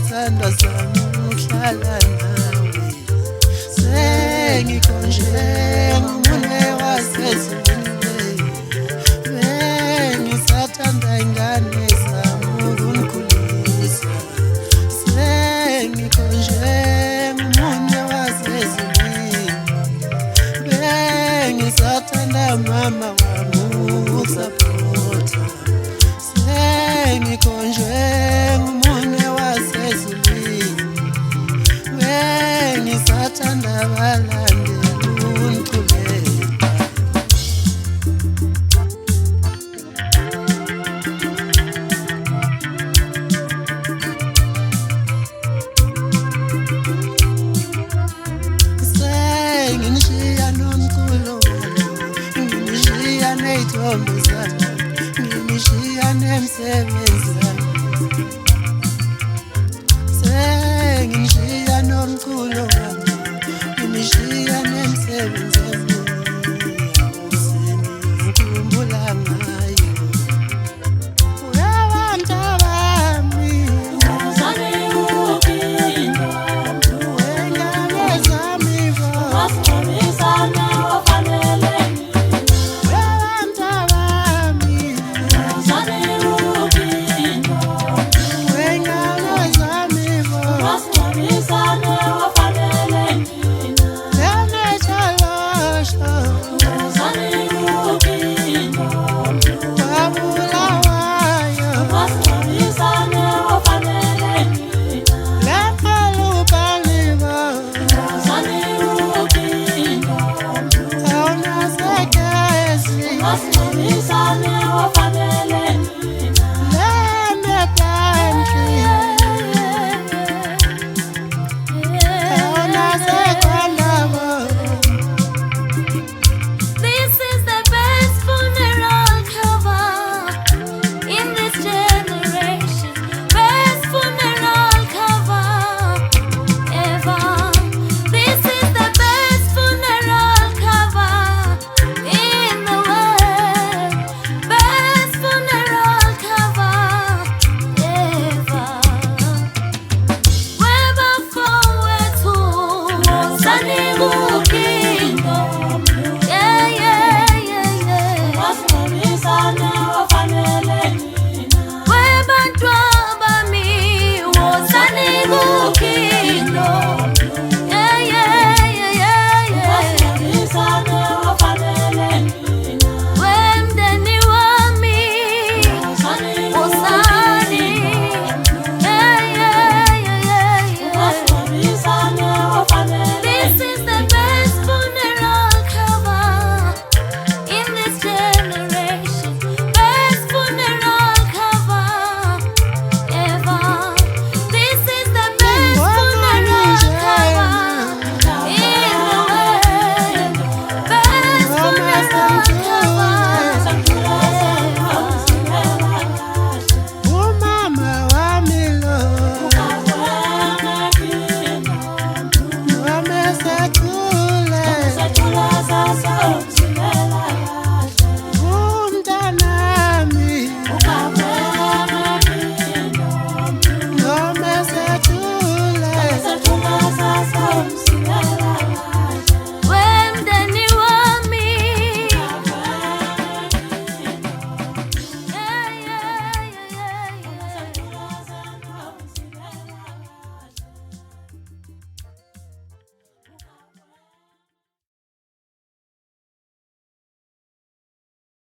Sandwa sami ngihlala nawe sengikhonjwe ngumune wasezulwini bengisathanda ingane zami ukungikhulisa sengikhonjwe ngumune wasezulwini bengisathanda mama wami ukusaphotha sengikhonjwe ngisathanda abalandeli ungiqhubeka senginishiya nomculo nginishiya ney'thombe zami nginishiya nemsebenzi yami senginishiya nomculo wami nginishiya nemsebenzi yami ngikhumbula ngayo uyabantu bami Uzane ukindo wengane zami bo Wasibisane wafanele uyabantu bami Uzane ukindo wengane zami bo Wasibisane wafanele yanechalosho Uzane ukindo wabulawayo Wasibisane wafanele lekalubani bo Uzane ukindo awunasekezi Wasibisane